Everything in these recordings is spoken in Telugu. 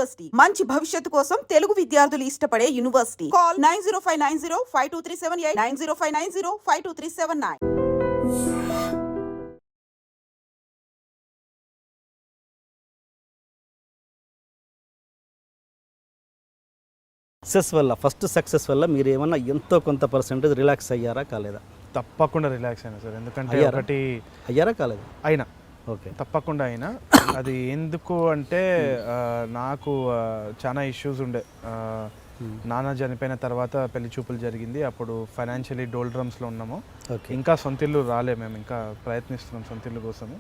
యూనివర్సిటీ మంచి భవిష్యత్తు కోసం తెలుగు విద్యార్థులు ఇష్టపడే యూనివర్సిటీ. కాల్ 9059052378 9059052379. ఫస్ట్ సక్సెస్ వల్ల మీరు ఏమన్నా ఎంతో కొంత పర్సెంటేజ్ రిలాక్స్ అయ్యారా కాలేదా? తప్పకుండా రిలాక్స్ అయినా సార్. ఎందుకంటే ఒకటి అయ్యారా కాలేదా? అయినా ఓకే, తప్పకుండా అయినా. అది ఎందుకు అంటే నాకు చాలా ఇష్యూస్ ఉండే. నాన్న చనిపోయిన తర్వాత పెళ్లి చూపులు జరిగింది. అప్పుడు ఫైనాన్షియలీ డోల్డ్రమ్స్లో ఉన్నాము. ఇంకా సొంతిల్లు రాలే, మేము ఇంకా ప్రయత్నిస్తున్నాం సొంతిల్లు కోసము.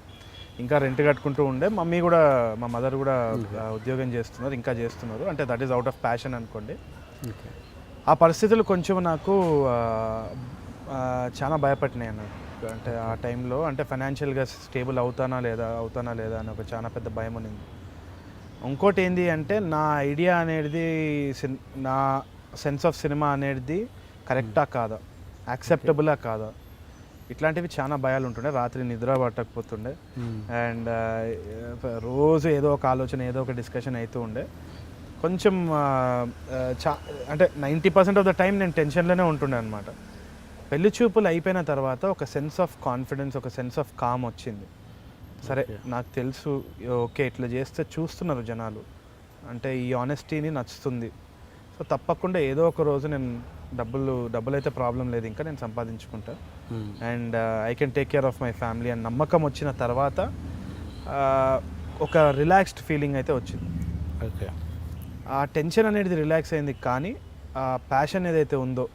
ఇంకా రెంట్ కట్టుకుంటూ ఉండే. మమ్మీ కూడా, మా మదర్ కూడా ఉద్యోగం చేస్తున్నారు, ఇంకా చేస్తున్నారు. అంటే that is out of passion అనుకోండి. ఆ పరిస్థితులు కొంచెం నాకు చాలా భయపడినాయి అన్నట్టు. అంటే ఆ టైంలో అంటే ఫైనాన్షియల్గా స్టేబుల్ అవుతానా లేదా అని ఒక చాలా పెద్ద భయం ఉన్నింది. ఇంకోటి ఏంటి అంటే నా ఐడియా అనేది, నా సెన్స్ ఆఫ్ సినిమా అనేది కరెక్టా కాదా, యాక్సెప్టబులా కాదా, ఇట్లాంటివి చాలా భయాలు ఉంటుండే. రాత్రి నిద్ర పట్టకపోతుండే. అండ్ రోజు ఏదో ఒక ఆలోచన, ఏదో ఒక డిస్కషన్ అవుతూ ఉండే. కొంచెం అంటే 90% ఆఫ్ ద టైం నేను టెన్షన్లోనే ఉంటుండే అనమాట. పెళ్లి చూపులు అయిపోయిన తర్వాత ఒక సెన్స్ ఆఫ్ కాన్ఫిడెన్స్, ఒక సెన్స్ ఆఫ్ కామ్ వచ్చింది. సరే, నాకు తెలుసు, ఓకే ఇట్లా చేస్తే చూస్తున్నారు జనాలు, అంటే ఈ ఆనెస్టీని నచ్చుతుంది. సో తప్పకుండా ఏదో ఒక రోజు నేను డబ్బులు అయితే ప్రాబ్లం లేదు, ఇంకా నేను సంపాదించుకుంటా. And I can take care of my family అని నమ్మకం వచ్చిన తర్వాత ఒక రిలాక్స్డ్ ఫీలింగ్ అయితే వచ్చింది. ఓకే, ఆ టెన్షన్ అనేది రిలాక్స్ అయింది. కానీ ఆ ప్యాషన్ ఏదైతే ఉందో,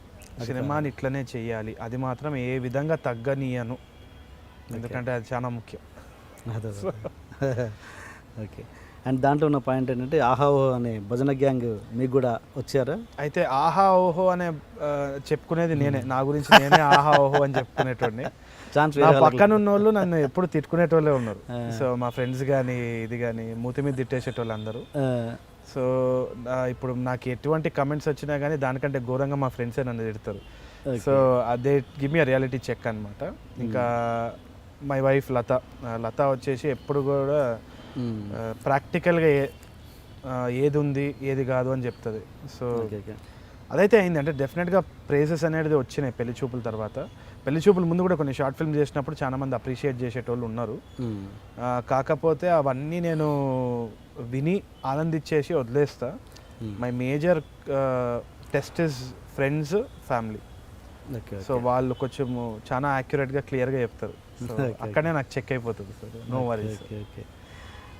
సినిమాని ఇట్లనే చెయ్యాలి, అది మాత్రం ఏ విధంగా తగ్గనీయను. ఎందుకంటే అది చాలా ముఖ్యం. ఓకే. అండ్ దాంట్లో ఉన్న పాయింట్ ఏంటంటే ఆహా ఓహో అనే భజన గ్యాంగ్ మీకు కూడా వచ్చారా? అయితే ఆహా ఓహో అనే చెప్పుకునేది నేనే, నా గురించి నేనే ఆహా ఓహో అని చెప్పుకునేటోడిని. నా పక్కన ఉన్న వాళ్ళు నన్ను ఎప్పుడు తిట్టుకునేటోళ్ళే ఉన్నారు. సో మా ఫ్రెండ్స్ కానీ ఇది కానీ మూతి మీద తిట్టేసేటోళ్ళు అందరూ. సో ఇప్పుడు నాకు ఎటువంటి కమెంట్స్ వచ్చినా కానీ దానికంటే ఘోరంగా మా ఫ్రెండ్సే నన్ను తిడతారు. సో అదే గివ్ మీ రియాలిటీ చెక్ అనమాట. ఇంకా మై వైఫ్ లత వచ్చేసి ఎప్పుడు కూడా ప్రాక్టికల్గా ఏది ఉంది ఏది కాదు అని చెప్తుంది. సో అదైతే అయింది. అంటే డెఫినెట్గా ప్రైజెస్ అనేది వచ్చినాయి పెళ్లి చూపుల తర్వాత. పెళ్లి చూపుల ముందు కూడా కొన్ని షార్ట్ ఫిల్మ్ చేసినప్పుడు చాలామంది అప్రిషియేట్ చేసేటోళ్ళు ఉన్నారు. కాకపోతే అవన్నీ నేను విని ఆనందించేసి వదిలేస్తా. My major test is friends, family. So వాళ్ళు కొంచెం చాలా యాక్యురేట్గా క్లియర్గా చెప్తారు. అక్కడే నాకు చెక్ అయిపోతుంది sir, no worries. Okay.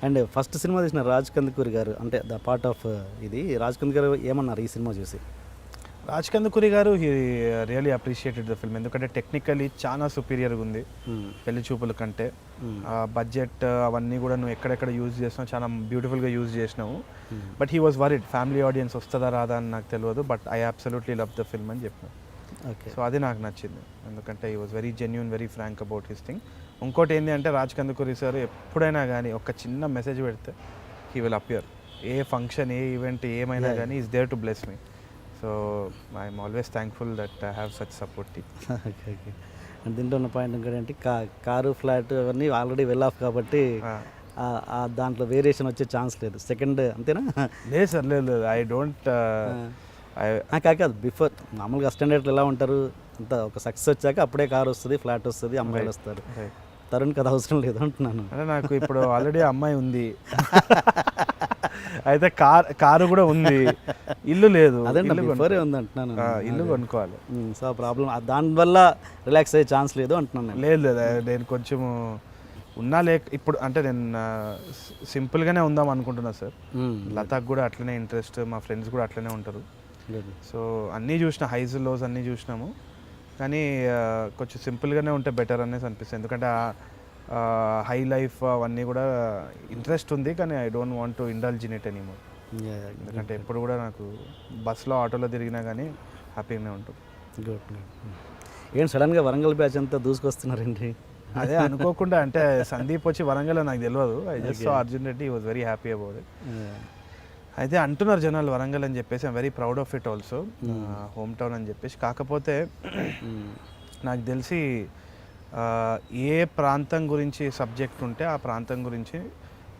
And first cinema తీసిన రాజ్ కందుకూరి గారు, అంటే ద పార్ట్ ఆఫ్ ఇది రాజ్ కందుకూరి గారు ఏమన్నారు ఈ సినిమా చూసి? రాజ్ కందుకూరి గారు he really appreciated the film. ఎందుకంటే టెక్నికలీ చాలా సుపీరియర్గా ఉంది పెళ్లి చూపుల కంటే. బడ్జెట్ అవన్నీ కూడా నువ్వు ఎక్కడెక్కడ యూజ్ చేసినావు, చాలా బ్యూటిఫుల్గా యూజ్ చేసినావు. But he was worried, family audience వస్తుందా రాదా అని నాకు తెలియదు, but I absolutely love the film అని చెప్పాను. ఓకే. సో అది నాకు నచ్చింది, ఎందుకంటే he was very genuine, very frank about his thing. ఇంకోటి ఏంటి అంటే రాజ్ కందుకూరి సార్ ఎప్పుడైనా కానీ ఒక చిన్న మెసేజ్ పెడితే he will appear. A function, a event ఏమైనా కానీ is there to bless me. So I'm always thankful that I have such support team. Okay. Okay. And దీంట్లో ఉన్న పాయింట్ ఇంకోటి కారు, ఫ్లాట్ అవన్నీ ఆల్రెడీ వెల్ ఆఫ్ కాబట్టి దాంట్లో వేరియేషన్ వచ్చే ఛాన్స్ లేదు. సెకండ్ అంతేనా? లేదు సార్, లేదు. ఐ డోంట్ కాదు, బిఫోర్ మామూలుగా స్టాండర్డ్లు ఎలా ఉంటారు, అంత ఒక సక్సెస్ వచ్చాక అప్పుడే కారు వస్తుంది, ఫ్లాట్ వస్తుంది, అమ్మాయిలు వస్తారు. తరుణ్ కదా అవసరం లేదు అంటున్నాను. అంటే నాకు ఇప్పుడు ఆల్రెడీ అమ్మాయి ఉంది, అయితే కారు కూడా ఉంది, ఇల్లు లేదు. అదే బిఫోరే ఉంది అంటున్నాను, ఇల్లు కొనుక్కోవాలి. సో ప్రాబ్లం దానివల్ల రిలాక్స్ అయ్యే ఛాన్స్ లేదు అంటున్నాను. లేదు, నేను కొంచెం ఉన్నా ఇప్పుడు అంటే నేను సింపుల్గానే ఉందాం అనుకుంటున్నా సార్. లతాకు కూడా అట్లనే ఇంట్రెస్ట్, మా ఫ్రెండ్స్ కూడా అట్లనే ఉంటారు. సో అన్నీ చూసిన, హైస్ లోస్ అన్నీ చూసినాము. కానీ కొంచెం సింపుల్గానే ఉంటే బెటర్ అనేసి అనిపిస్తుంది. ఎందుకంటే హై లైఫ్ అవన్నీ కూడా ఇంట్రెస్ట్ ఉంది, కానీ I don't want to indulge in it anymore. ఎందుకంటే ఎప్పుడు కూడా నాకు బస్సులో, ఆటోలో తిరిగినా కానీ హ్యాపీగానే ఉంటుంది. గుడ్. ఏంటి సడన్గా వరంగల్ బ్యాచ్ అంతా దూసుకొస్తున్నారండి? అదే అనుకోకుండా, అంటే సందీప్ వచ్చి వరంగల్ నాకు తెలియదు. I just saw Arjun Reddy, he was very happy about it. అయితే అంటున్నారు జనాలు వరంగల్ అని చెప్పేసి. I'm very proud of it also, home town అని చెప్పేసి. కాకపోతే నాకు తెలిసి ఏ ప్రాంతం గురించి సబ్జెక్ట్ ఉంటే ఆ ప్రాంతం గురించి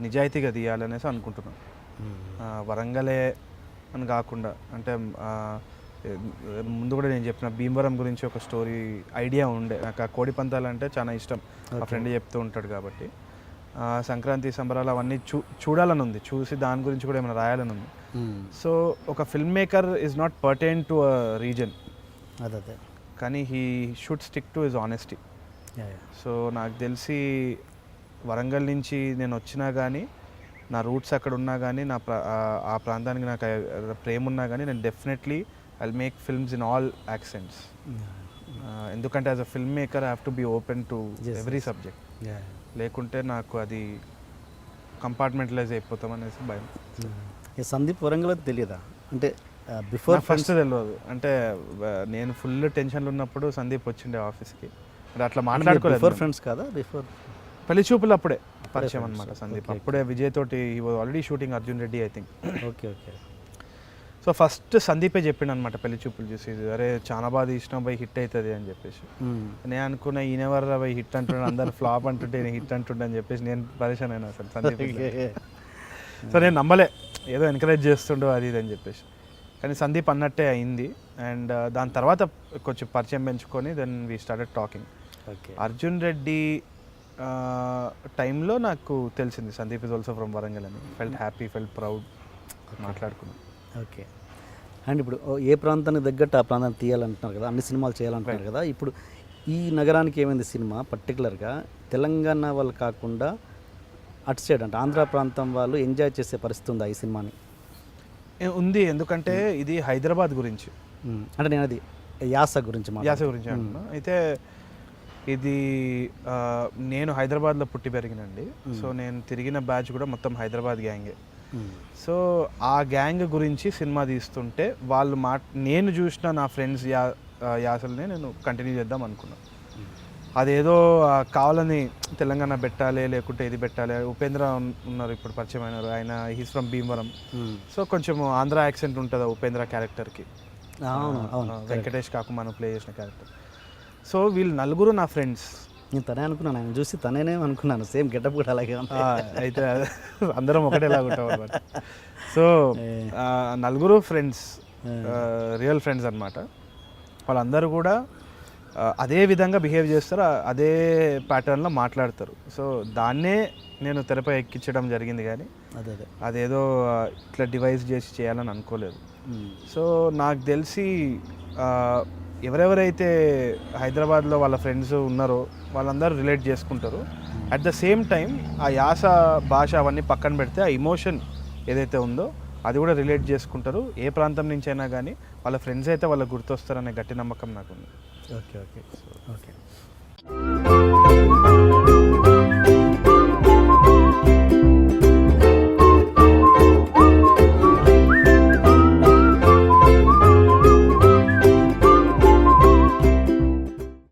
నిజాయితీగా తీయాలనేసి అనుకుంటున్నాను. వరంగలే అని కాకుండా అంటే ముందు కూడా నేను చెప్పిన భీమవరం గురించి ఒక స్టోరీ ఐడియా ఉండే. నాకు ఆ కోడి పందాలు అంటే చాలా ఇష్టం, మా ఫ్రెండ్ చెప్తూ ఉంటాడు కాబట్టి. సంక్రాంతి సంబరాలు అవన్నీ చూడాలని ఉంది, చూసి దాని గురించి కూడా ఏమైనా రాయాలని ఉంది. సో ఒక film maker is not pertain to a reason, అదే కానీ he should stick to his honesty. So నాకు తెలిసి వరంగల్ నుంచి నేను వచ్చినా కానీ, నా రూట్స్ అక్కడ ఉన్నా కానీ, ఆ ప్రాంతానికి నాకు ప్రేమ ఉన్నా కానీ, నేను definitely I make films in all accents. ఎందుకంటే as a film maker I have to be open to every subject. లేకుంటే నాకు అది కంపార్ట్మెంటలైజ్ అయిపోతాం అనేసి భయం. సందీప్ వరంగల్ తెలియదా అంటే బిఫోర్ ఫస్ట్ తెలియదు. అంటే నేను ఫుల్ టెన్షన్లో ఉన్నప్పుడు సందీప్ వచ్చిండే ఆఫీస్కి, అంటే అట్లా మాట్లాడుకోలేదు. బిఫోర్ ఫ్రెండ్స్ కదా, బిఫోర్ పెళ్లి చూపులు అప్పుడే పరిచయం అనమాట సందీప్. అప్పుడే విజయ్ తోటి he was already shooting Arjun Reddy I think. Okay. So first సందీపే చెప్పిండు అనమాట పెళ్లి చూపులు చూసి, అరే చాలా బాగా తీసినా పోయి హిట్ అవుతుంది అని చెప్పేసి. నేను అనుకున్నా ఈయనెవర్రా పోయి హిట్ అంటుండే, అందరు ఫ్లాప్ అంటుంటే నేను హిట్ అంటుండే అని చెప్పేసి నేను పరిచయం అయినా అసలు సందీప్. సో నేను నమ్మలే, ఏదో ఎంకరేజ్ చేస్తుండో అది ఇది అని చెప్పేసి. కానీ సందీప్ అన్నట్టే అయింది. అండ్ దాని తర్వాత కొంచెం పరిచయం పెంచుకొని then we started talking. Arjun Reddy టైంలో నాకు తెలిసింది Sandeep is also from Warangal అని. ఫెల్ట్ హ్యాపీ, ఫెల్ట్ ప్రౌడ్, మాట్లాడుకున్నాం. ఓకే. అండ్ ఇప్పుడు ఏ ప్రాంతానికి తగ్గట్టు ఆ ప్రాంతాన్ని తీయాలంటున్నారు కదా, అన్ని సినిమాలు చేయాలంటున్నారు కదా. ఇప్పుడు ఈ నగరానికి ఏమైంది సినిమా పర్టికులర్గా తెలంగాణ వాళ్ళు కాకుండా అటు సైడ్ అంటే ఆంధ్ర ప్రాంతం వాళ్ళు ఎంజాయ్ చేసే పరిస్థితి ఉందా ఈ సినిమాని? ఉంది, ఎందుకంటే ఇది హైదరాబాద్ గురించి. అంటే నేను అది యాస గురించి అంటున్నా. అయితే ఇది నేను హైదరాబాద్లో పుట్టి పెరిగినండి. సో నేను తిరిగిన బ్యాచ్ కూడా మొత్తం హైదరాబాద్ గ్యాంగే. సో ఆ గ్యాంగ్ గురించి సినిమా తీస్తుంటే వాళ్ళు నేను చూసిన నా ఫ్రెండ్స్ యాసల్ని నేను కంటిన్యూ చేద్దాం అనుకున్నాను. అదేదో కావాలని తెలంగాణ పెట్టాలి లేకుంటే ఇది పెట్టాలి. ఉపేంద్ర ఉన్నారు ఇప్పుడు పరిచయం అయినారు, ఆయన హీస్ ఫ్రమ్ భీమవరం. సో కొంచెం ఆంధ్ర యాక్సెంట్ ఉంటుంది ఉపేంద్ర క్యారెక్టర్కి, వెంకటేష్ కాకు మనం ప్లే చేసిన క్యారెక్టర్. సో వీళ్ళు నలుగురు నా ఫ్రెండ్స్. నేను తనే అనుకున్నాను, ఆయన చూసి తనేనే అనుకున్నాను, సేమ్ గెటప్ కూడా అలాగే అయితే అందరం ఒకటేలాగా ఉంటాం అనమాట. సో నలుగురు ఫ్రెండ్స్, రియల్ ఫ్రెండ్స్ అనమాట. వాళ్ళందరూ కూడా అదే విధంగా బిహేవ్ చేస్తారు, అదే ప్యాటర్న్లో మాట్లాడతారు. సో దాన్నే నేను తెరపై ఎక్కించడం జరిగింది, కానీ అదేదో ఇట్లా డివైస్ చేసి చేయాలని అనుకోలేదు. సో నాకు తెలిసి ఎవరెవరైతే హైదరాబాద్లో వాళ్ళ ఫ్రెండ్స్ ఉన్నారో వాళ్ళందరూ రిలేట్ చేసుకుంటారు. అట్ ద సేమ్ టైం ఆ యాస భాష అవన్నీ పక్కన పెడితే ఆ ఇమోషన్ ఏదైతే ఉందో అది కూడా రిలేట్ చేసుకుంటారు. ఏ ప్రాంతం నుంచి అయినా కానీ వాళ్ళ ఫ్రెండ్స్ అయితే వాళ్ళకి గుర్తొస్తారనే గట్టి నమ్మకం నాకు ఉంది. ఓకే.